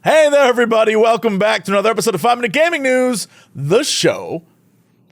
Hey there, everybody. Welcome back to another episode of 5 Minute Gaming News, the show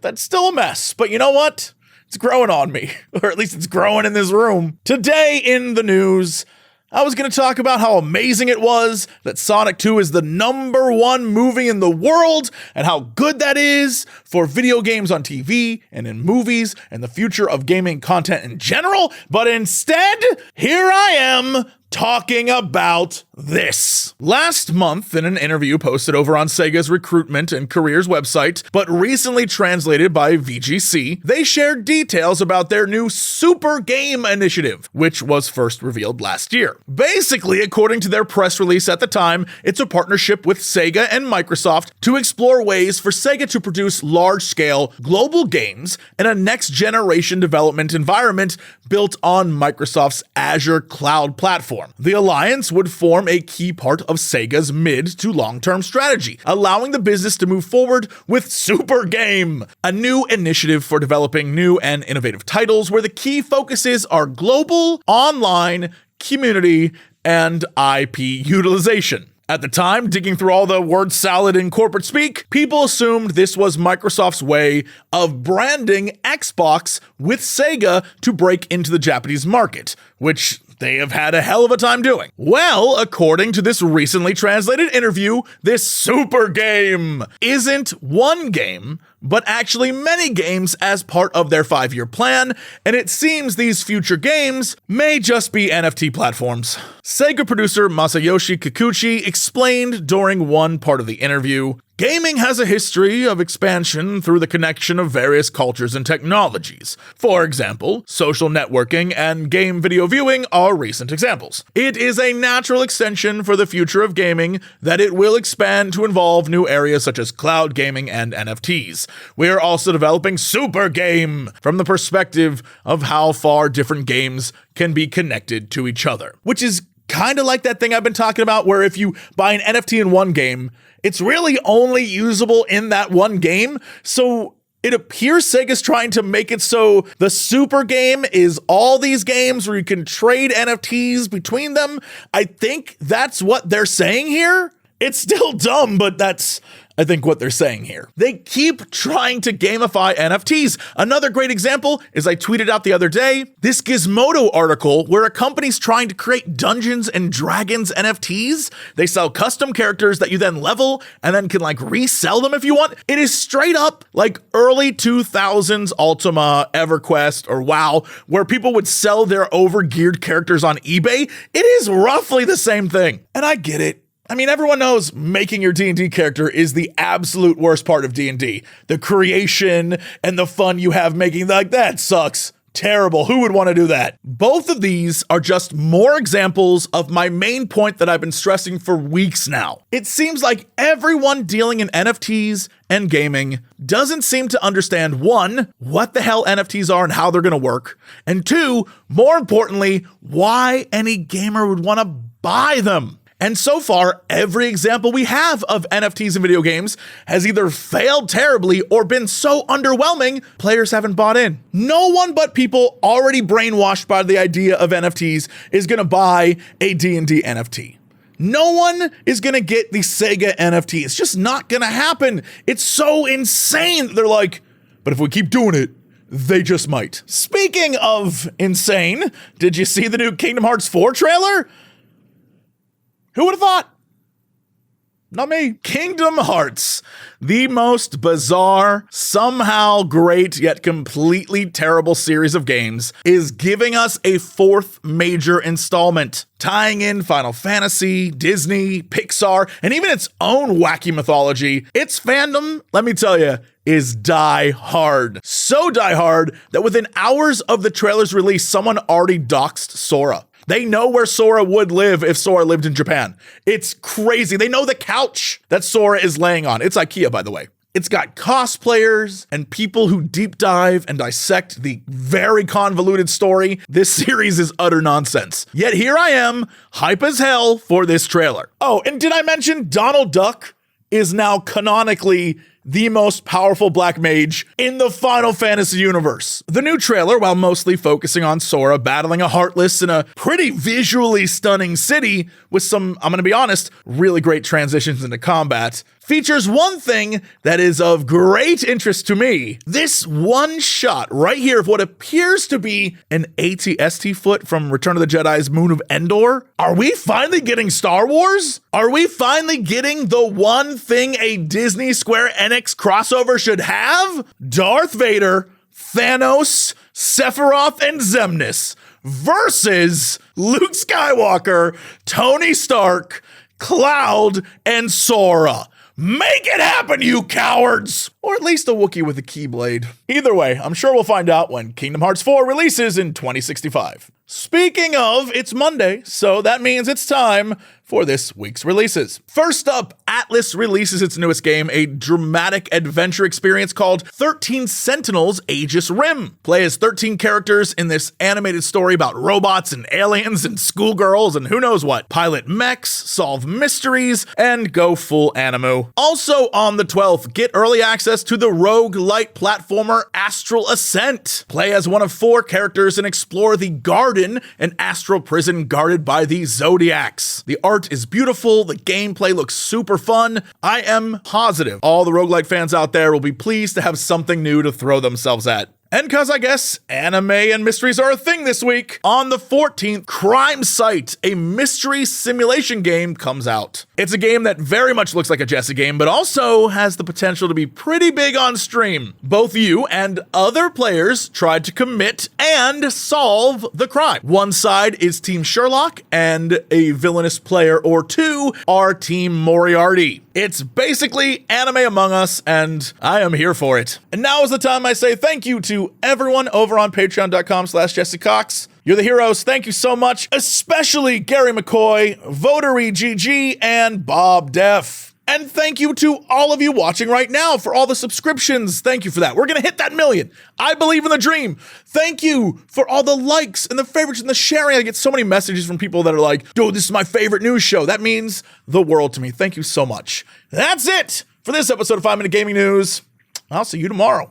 that's still a mess. But you know what? It's growing on me, or at least it's growing in this room. Today in the news, I was going to talk about how amazing it was that Sonic 2 is the #1 movie in the world and how good that is for video games on TV and in movies and the future of gaming content in general. But instead, here I am talking about this. Last month, in an interview posted over on Sega's recruitment and careers website, but recently translated by VGC, they shared details about their new Super Game initiative, which was first revealed last year. Basically, according to their press release at the time, it's a partnership with Sega and Microsoft to explore ways for Sega to produce large-scale global games in a next-generation development environment built on Microsoft's Azure cloud platform. The alliance would form a key part of Sega's mid to long-term strategy, allowing the business to move forward with Super Game, a new initiative for developing new and innovative titles where the key focuses are global, online, community, and IP utilization. At the time, digging through all the word salad in corporate speak, people assumed this was Microsoft's way of branding Xbox with Sega to break into the Japanese market, which they have had a hell of a time doing. Well, according to this recently translated interview, this Super Game isn't one game, but actually many games as part of their 5-year plan, and it seems these future games may just be NFT platforms. Sega producer Masayoshi Kikuchi explained during one part of the interview, "Gaming has a history of expansion through the connection of various cultures and technologies. For example, social networking and game video viewing are recent examples. It is a natural extension for the future of gaming that it will expand to involve new areas such as cloud gaming and NFTs. We are also developing Super Game from the perspective of how far different games can be connected to each other," which is kind of like that thing I've been talking about where if you buy an NFT in one game, it's really only usable in that one game. So it appears Sega's trying to make it so the Super Game is all these games where you can trade NFTs between them. I think that's what they're saying here. It's still dumb, but that's, I think, what they're saying here. They keep trying to gamify NFTs. Another great example is I tweeted out the other day, this Gizmodo article where a company's trying to create Dungeons and Dragons NFTs. They sell custom characters that you then level and then can like resell them if you want. It is straight up like early 2000s Ultima, EverQuest, or WoW, where people would sell their overgeared characters on eBay. It is roughly the same thing. And I get it. I mean, everyone knows making your D&D character is the absolute worst part of D&D. The creation and the fun you have making, like, that sucks. Terrible. Who would want to do that? Both of these are just more examples of my main point that I've been stressing for weeks now. It seems like everyone dealing in NFTs and gaming doesn't seem to understand, one, what the hell NFTs are and how they're going to work, and two, more importantly, why any gamer would want to buy them. And so far, every example we have of NFTs in video games has either failed terribly or been so underwhelming, players haven't bought in. No one but people already brainwashed by the idea of NFTs is going to buy a D&D NFT. No one is going to get the Sega NFT. It's just not going to happen. It's so insane. They're like, but if we keep doing it, they just might. Speaking of insane, did you see the new Kingdom Hearts 4 trailer? Who would have thought? Not me. Kingdom Hearts, the most bizarre, somehow great, yet completely terrible series of games, is giving us a 4th major installment, tying in Final Fantasy, Disney, Pixar, and even its own wacky mythology. Its fandom, let me tell you, is die hard. So die hard that within hours of the trailer's release, someone already doxed Sora. They know where Sora would live if Sora lived in Japan. It's crazy. They know the couch that Sora is laying on. It's IKEA, by the way. It's got cosplayers and people who deep dive and dissect the very convoluted story. This series is utter nonsense. Yet here I am, hype as hell for this trailer. Oh, and did I mention Donald Duck is now canonically the most powerful black mage in the Final Fantasy universe. The new trailer, while mostly focusing on Sora battling a Heartless in a pretty visually stunning city with some, I'm gonna be honest, really great transitions into combat, features one thing that is of great interest to me. This one shot right here of what appears to be an AT-ST foot from Return of the Jedi's Moon of Endor. Are we finally getting Star Wars? Are we finally getting the one thing a Disney Square Enix crossover should have? Darth Vader, Thanos, Sephiroth, and Xemnas versus Luke Skywalker, Tony Stark, Cloud, and Sora. Make it happen, you cowards! Or at least a Wookiee with a Keyblade. Either way, I'm sure we'll find out when Kingdom Hearts 4 releases in 2065. Speaking of, it's Monday, so that means it's time for this week's releases. First up, Atlas releases its newest game, a dramatic adventure experience called 13 Sentinels Aegis Rim. Play as 13 characters in this animated story about robots and aliens and schoolgirls and who knows what. Pilot mechs, solve mysteries, and go full anime. Also on the 12th, get early access to the roguelite platformer Astral Ascent. Play as one of 4 characters and explore the garden, an astral prison guarded by the Zodiacs. The art is beautiful, the gameplay looks super fun. I am positive all the roguelite fans out there will be pleased to have something new to throw themselves at. And cause I guess anime and mysteries are a thing this week, on the 14th, Crime Sight, a mystery simulation game, comes out. It's a game that very much looks like a Jesse game, but also has the potential to be pretty big on stream. Both you and other players tried to commit and solve the crime. One side is Team Sherlock, and a villainous player or two are Team Moriarty. It's basically anime Among Us, and I am here for it. And now is the time I say thank you to everyone over on patreon.com/Jesse Cox. You're the heroes. Thank you so much, especially Gary McCoy, Votary GG, and Bob Def. And thank you to all of you watching right now for all the subscriptions. Thank you for that. We're going to hit that 1 million. I believe in the dream. Thank you for all the likes and the favorites and the sharing. I get so many messages from people that are like, dude, this is my favorite news show. That means the world to me. Thank you so much. That's it for this episode of 5 Minute Gaming News. I'll see you tomorrow.